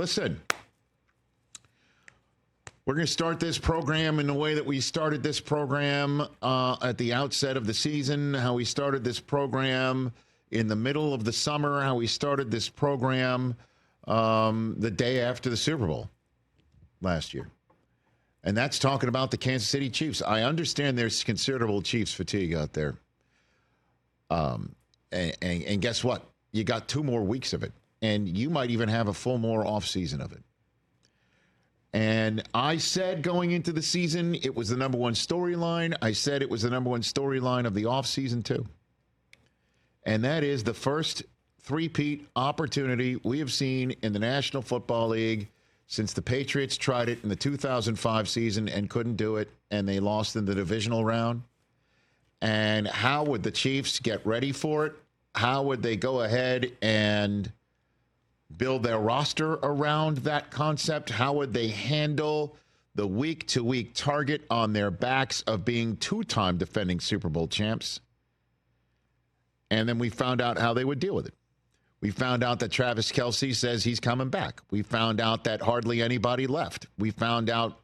Listen, we're going to start this program in the way that we started this program at the outset of the season, how we started this program in the middle of the summer, how we started this program the day after the Super Bowl last year. And that's talking about the Kansas City Chiefs. I understand there's considerable Chiefs fatigue out there. And guess what? You got 2 more weeks of it. And you might even have a full more offseason of it. And I said going into the season, it was the number one storyline. I said it was the number one storyline of the offseason, too. And that is the first three-peat opportunity we have seen in the National Football League since the Patriots tried it in the 2005 season and couldn't do it, and they lost in the divisional round. And how would the Chiefs get ready for it? How would they go ahead and build their roster around that concept? How would they handle the week-to-week target on their backs of being 2-time defending Super Bowl champs? And then we found out how they would deal with it. We found out that Travis Kelce says he's coming back. We found out that hardly anybody left. We found out,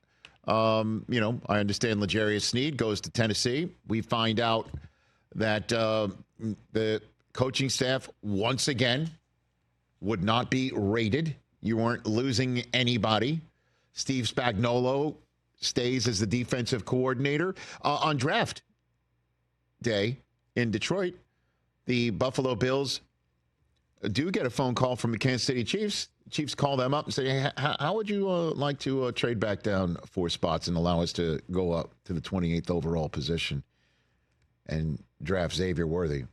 I understand L'Jarius Sneed goes to Tennessee. We find out that the coaching staff, once again, would not be rated. You weren't losing anybody. Steve Spagnuolo stays as the defensive coordinator. On draft day in Detroit, the Buffalo Bills do get a phone call from the Kansas City Chiefs. Chiefs call them up and say, hey, how would you like to trade back down 4 spots and allow us to go up to the 28th overall position and draft Xavier Worthy?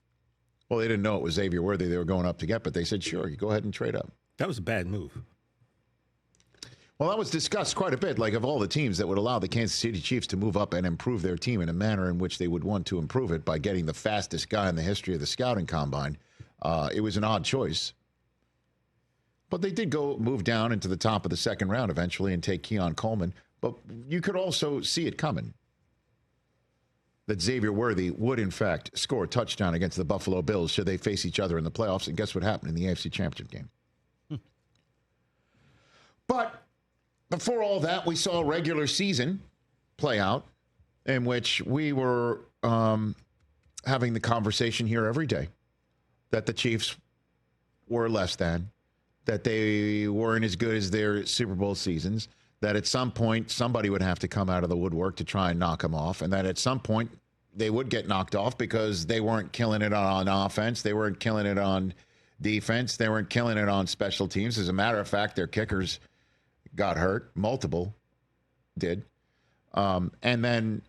Well, they didn't know it was Xavier Worthy they were going up to get, but they said, sure, you go ahead and trade up. That was a bad move. Well, that was discussed quite a bit, like of all the teams that would allow the Kansas City Chiefs to move up and improve their team in a manner in which they would want to improve it by getting the fastest guy in the history of the scouting combine. It was an odd choice. But they did move down into the top of the second round eventually and take Keon Coleman. But you could also see it coming that Xavier Worthy would, in fact, score a touchdown against the Buffalo Bills should they face each other in the playoffs. And guess what happened in the AFC Championship Game? But before all that, we saw a regular season play out in which we were having the conversation here every day that the Chiefs were less than, that they weren't as good as their Super Bowl seasons, that at some point somebody would have to come out of the woodwork to try and knock them off, and that at some point they would get knocked off because they weren't killing it on offense, they weren't killing it on defense, they weren't killing it on special teams. As a matter of fact, their kickers got hurt. Multiple did. And then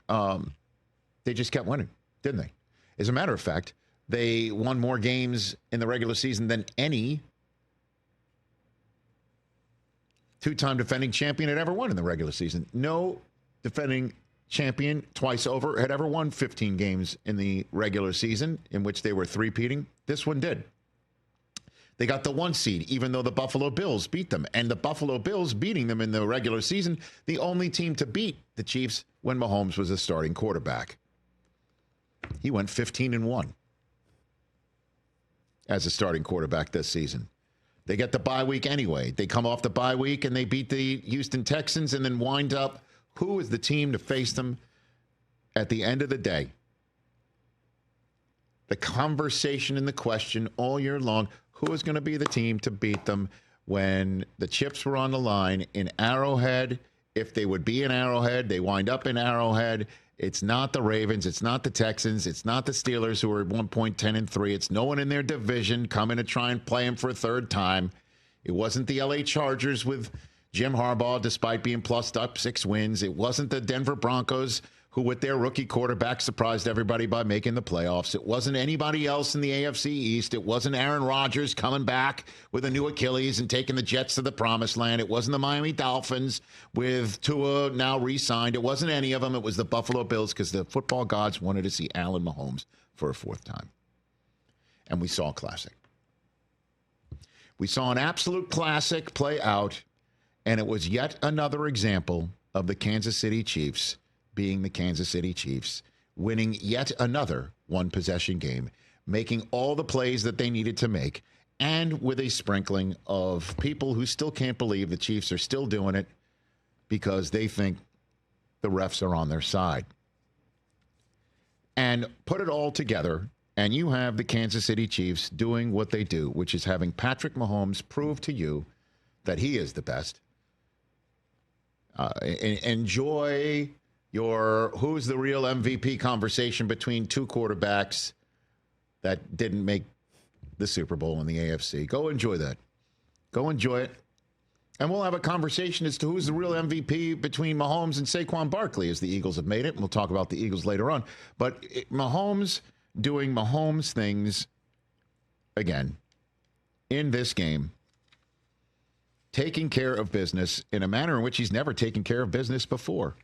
they just kept winning, didn't they? As a matter of fact, they won more games in the regular season than any 2-time defending champion had ever won in the regular season. No defending champion twice over had ever won 15 games in the regular season in which they were three-peating. This one did. They got the 1 seed, even though the Buffalo Bills beat them. And the Buffalo Bills beating them in the regular season, the only team to beat the Chiefs when Mahomes was the starting quarterback. He went 15-1 as a starting quarterback this season. They get the bye week anyway. They come off the bye week and they beat the Houston Texans and then wind up, who is the team to face them at the end of the day? The conversation and the question all year long, who is going to be the team to beat them when the chips were on the line in Arrowhead? If they would be in Arrowhead, they wind up in Arrowhead. It's not the Ravens. It's not the Texans. It's not the Steelers, who are at one point 10-3. It's no one in their division coming to try and play them for a third time. It wasn't the LA Chargers with Jim Harbaugh, despite being plussed up 6 wins. It wasn't the Denver Broncos, who with their rookie quarterback surprised everybody by making the playoffs. It wasn't anybody else in the AFC East. It wasn't Aaron Rodgers coming back with a new Achilles and taking the Jets to the promised land. It wasn't the Miami Dolphins with Tua now re-signed. It wasn't any of them. It was the Buffalo Bills, because the football gods wanted to see Allen Mahomes for a 4th time. And we saw a classic. We saw an absolute classic play out, and it was yet another example of the Kansas City Chiefs being the Kansas City Chiefs, winning yet another one-possession game, making all the plays that they needed to make, and with a sprinkling of people who still can't believe the Chiefs are still doing it because they think the refs are on their side. And put it all together, and you have the Kansas City Chiefs doing what they do, which is having Patrick Mahomes prove to you that he is the best. Enjoy your who's the real MVP conversation between two quarterbacks that didn't make the Super Bowl in the AFC. Go enjoy that. Go enjoy it. And we'll have a conversation as to who's the real MVP between Mahomes and Saquon Barkley, as the Eagles have made it. And we'll talk about the Eagles later on. But Mahomes doing Mahomes things again in this game, taking care of business in a manner in which he's never taken care of business before.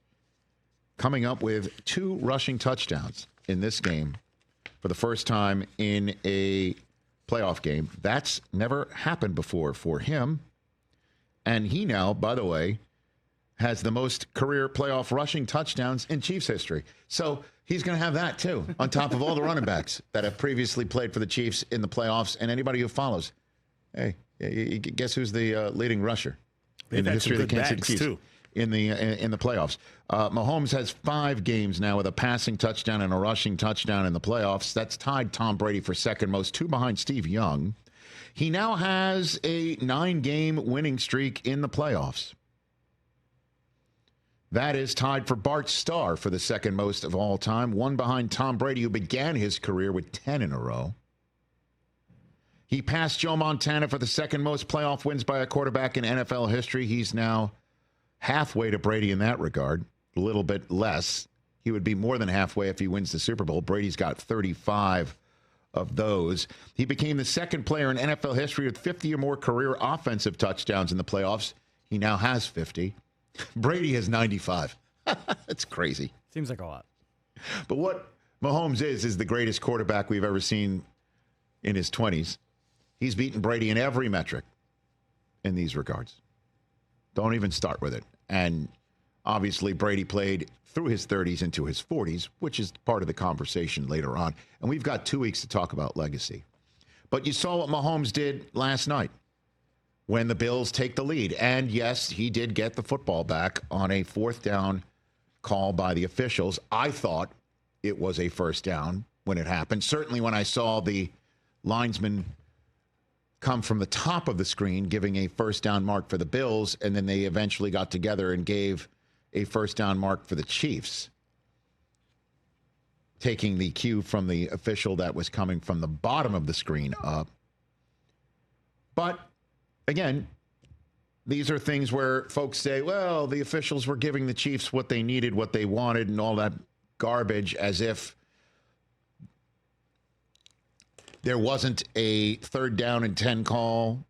Coming up with 2 rushing touchdowns in this game for the first time in a playoff game. That's never happened before for him. And he now, by the way, has the most career playoff rushing touchdowns in Chiefs history. So he's going to have that, too, on top of all the running backs that have previously played for the Chiefs in the playoffs and anybody who follows. Hey, guess who's the leading rusher in the history of the Kansas City Chiefs? Too. In the playoffs. Mahomes has 5 games now with a passing touchdown and a rushing touchdown in the playoffs. That's tied Tom Brady for second most, 2 behind Steve Young. He now has a 9-game winning streak in the playoffs. That is tied for Bart Starr for the second most of all time, 1 behind Tom Brady, who began his career with 10 in a row. He passed Joe Montana for the second most playoff wins by a quarterback in NFL history. He's now halfway to Brady in that regard, a little bit less. He would be more than halfway if he wins the Super Bowl. Brady's got 35 of those. He became the second player in NFL history with 50 or more career offensive touchdowns in the playoffs. He now has 50. Brady has 95. That's crazy. Seems like a lot. But what Mahomes is the greatest quarterback we've ever seen in his 20s. He's beaten Brady in every metric in these regards. Don't even start with it. And obviously, Brady played through his 30s into his 40s, which is part of the conversation later on. And we've got 2 weeks to talk about legacy. But you saw what Mahomes did last night when the Bills take the lead. And yes, he did get the football back on a 4th down call by the officials. I thought it was a first down when it happened. Certainly when I saw the linesman come from the top of the screen giving a first down mark for the Bills, and then they eventually got together and gave a first down mark for the Chiefs, taking the cue from the official that was coming from the bottom of the screen up. But again, these are things where folks say, well, the officials were giving the Chiefs what they needed, what they wanted, and all that garbage, as if there wasn't a 3rd down and 10 call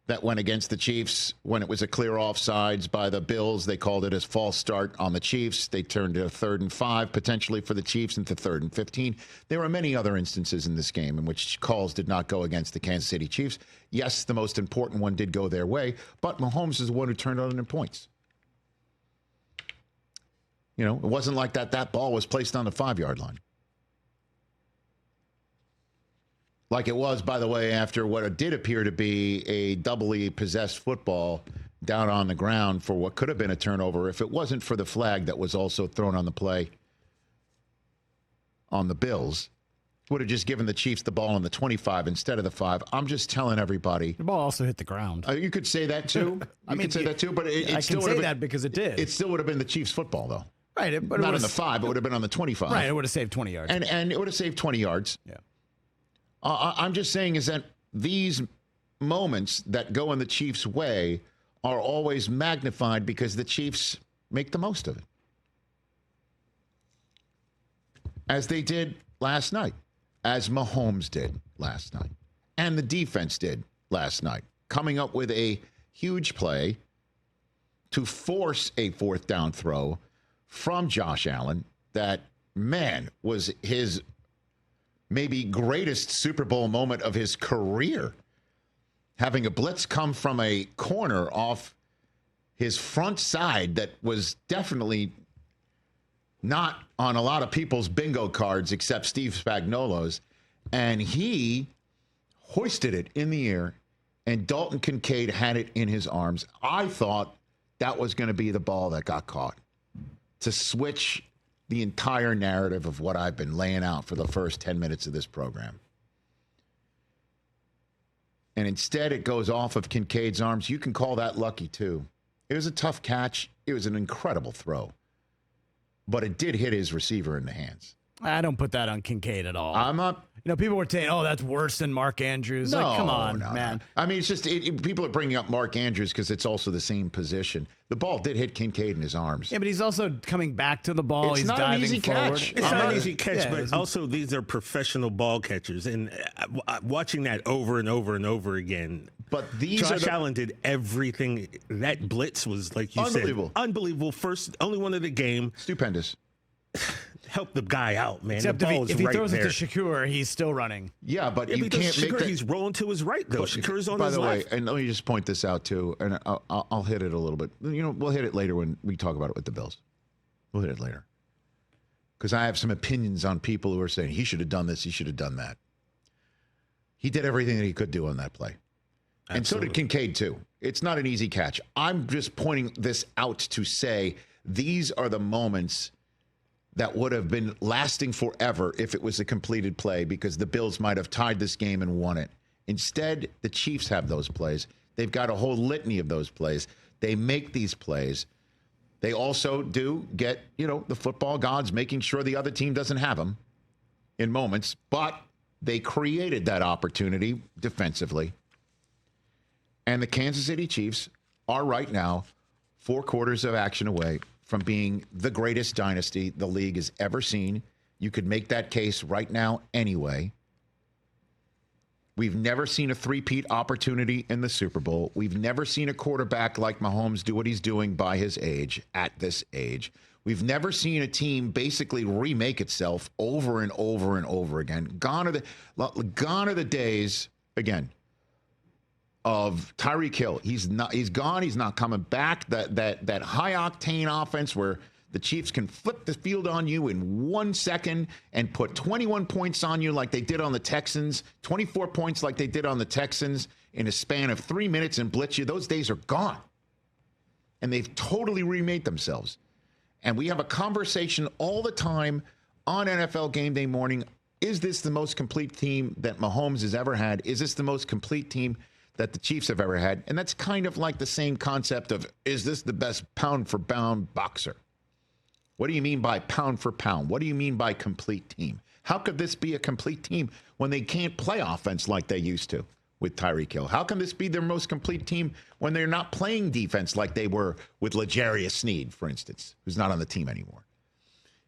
that went against the Chiefs when it was a clear offsides by the Bills. They called it a false start on the Chiefs. They turned to a 3rd and 5 potentially for the Chiefs into 3rd and 15. There are many other instances in this game in which calls did not go against the Kansas City Chiefs. Yes, the most important one did go their way, but Mahomes is the one who turned on in points. You know, it wasn't like that ball was placed on the 5-yard line. Like it was, by the way, after what did appear to be a doubly possessed football down on the ground for what could have been a turnover if it wasn't for the flag that was also thrown on the play on the Bills. Would have just given the Chiefs the ball on the 25 instead of the 5. I'm just telling everybody. The ball also hit the ground. You could say that, too. You could say that, too. But it I still can say that because it did. It still would have been the Chiefs' football, though. Right. But not on the 5. It would have been on the 25. Right. It would have saved 20 yards. And it would have saved 20 yards. Yeah. I'm just saying is that these moments that go in the Chiefs' way are always magnified because the Chiefs make the most of it. As they did last night, as Mahomes did last night, and the defense did last night, coming up with a huge play to force a 4th down throw from Josh Allen that, man, was his maybe greatest Super Bowl moment of his career. Having a blitz come from a corner off his front side that was definitely not on a lot of people's bingo cards except Steve Spagnuolo's. And he hoisted it in the air, and Dalton Kincaid had it in his arms. I thought that was going to be the ball that got caught to switch the entire narrative of what I've been laying out for the first 10 minutes of this program. And instead, it goes off of Kincaid's arms. You can call that lucky, too. It was a tough catch. It was an incredible throw. But it did hit his receiver in the hands. I don't put that on Kincaid at all. I'm not. You know, people were saying, "Oh, that's worse than Mark Andrews." No, like, come on, no, man. No. I mean, it's just people are bringing up Mark Andrews because it's also the same position. The ball did hit Kincaid in his arms. Yeah, but he's also coming back to the ball. It's He's not diving an easy forward. catch. It's not an easy catch, Yeah, but also these are professional ball catchers. And watching that over and over and over again. But these Josh Allen did everything. That blitz was, like you unbelievable. said, unbelievable. First, only one of the game. Stupendous. Help the guy out, man. Except the ball if is he right throws there. it to Shakur, he's still running. Yeah, but you because can't make Shakur, that. he's rolling to his right, though. Shakur's on By his the way, left. and let me just point this out, too, and I'll hit it a little bit. You know, we'll hit it later when we talk about it with the Bills. We'll hit it later. Because I have some opinions on people who are saying he should have done this, he should have done that. He did everything that he could do on that play. Absolutely. And so did Kincaid, too. It's not an easy catch. I'm just pointing this out to say these are the moments that would have been lasting forever if it was a completed play, because the Bills might have tied this game and won it. Instead, the Chiefs have those plays. They've got a whole litany of those plays. They make these plays. They also do get, the football gods making sure the other team doesn't have them in moments, but they created that opportunity defensively. And the Kansas City Chiefs are right now 4 quarters of action away from being the greatest dynasty the league has ever seen. You could make that case right now anyway. We've never seen a three-peat opportunity in the Super Bowl. We've never seen a quarterback like Mahomes do what he's doing by his age, at this age. We've never seen a team basically remake itself over and over and over again. Gone are the days, again, of Tyreek Hill. He's gone. He's not coming back. That high octane offense where the Chiefs can flip the field on you in 1 second and put 21 points on you like they did on the Texans, 24 points like they did on the Texans in a span of 3 minutes and blitz you. Those days are gone. And they've totally remade themselves. And we have a conversation all the time on NFL Game Day morning. Is this the most complete team that Mahomes has ever had? Is this the most complete team that the Chiefs have ever had? And that's kind of like the same concept of, is this the best pound-for-pound boxer? What do you mean by pound for pound? What do you mean by complete team? How could this be a complete team when they can't play offense like they used to with Tyreek Hill? How can this be their most complete team when they're not playing defense like they were with L'Jarius Sneed, for instance, who's not on the team anymore?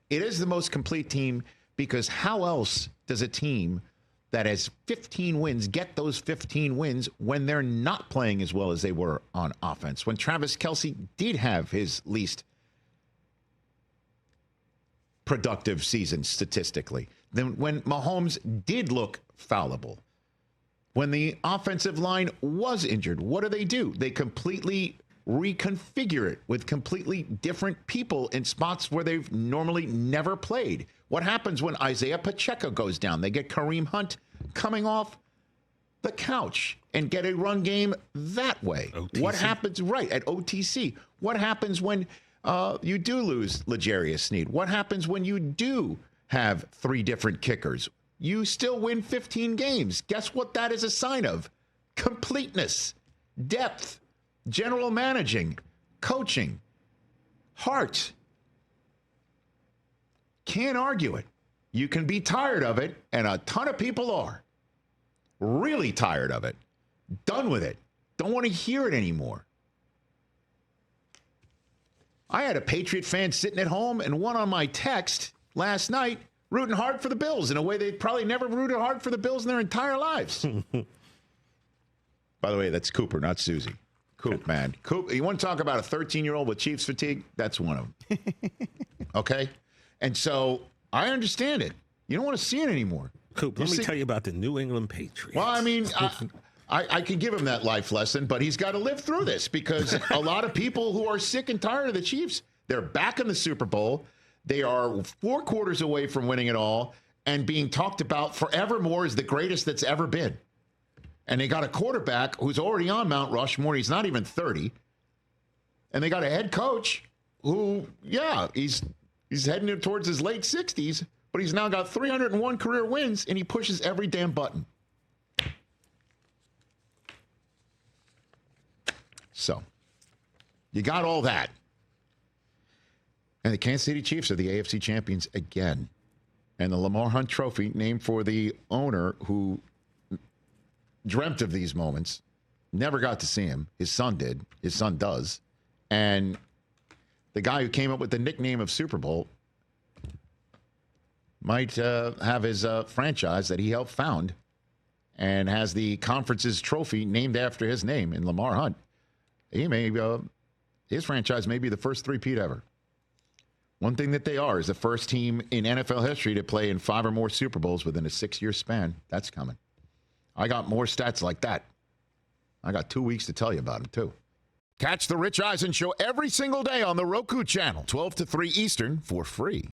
It is the most complete team because how else does a team that has 15 wins get those 15 wins when they're not playing as well as they were on offense? When Travis Kelce did have his least productive season statistically, then when Mahomes did look fallible, when the offensive line was injured, what do? They completely reconfigure it with completely different people in spots where they've normally never played. What happens when Isaiah Pacheco goes down? They get Kareem Hunt coming off the couch and get a run game that way. OTC. What happens at OTC? What happens when you do lose L'Jarius Sneed? What happens when you do have 3 different kickers? You still win 15 games. Guess what that is a sign of? Completeness, depth, general managing, coaching, heart. Can't argue it. You can be tired of it, and a ton of people are. Really tired of it. Done with it. Don't want to hear it anymore. I had a Patriot fan sitting at home and one on my text last night rooting hard for the Bills in a way they probably never rooted hard for the Bills in their entire lives. By the way, that's Cooper, not Susie. Coop, man. Coop, you want to talk about a 13-year-old with Chiefs fatigue? That's one of them. Okay? And so I understand it. You don't want to see it anymore. Coop, let me tell you about the New England Patriots. Well, I mean, I can give him that life lesson, but he's got to live through this because a lot of people who are sick and tired of the Chiefs, they're back in the Super Bowl. They are 4 quarters away from winning it all and being talked about forevermore as the greatest that's ever been. And they got a quarterback who's already on Mount Rushmore. He's not even 30. And they got a head coach who, he's heading towards his late 60s, but he's now got 301 career wins, and he pushes every damn button. So, you got all that. And the Kansas City Chiefs are the AFC champions again. And the Lamar Hunt Trophy, named for the owner who dreamt of these moments, never got to see him. His son did. His son does. And the guy who came up with the nickname of Super Bowl might have his franchise that he helped found and has the conference's trophy named after his name in Lamar Hunt. He may, his franchise may be the first three-peat ever. One thing that they are is the first team in NFL history to play in 5 or more Super Bowls within a 6-year span. That's coming. I got more stats like that. I got 2 weeks to tell you about them, too. Catch the Rich Eisen Show every single day on the Roku channel, 12 to 3 Eastern, for free.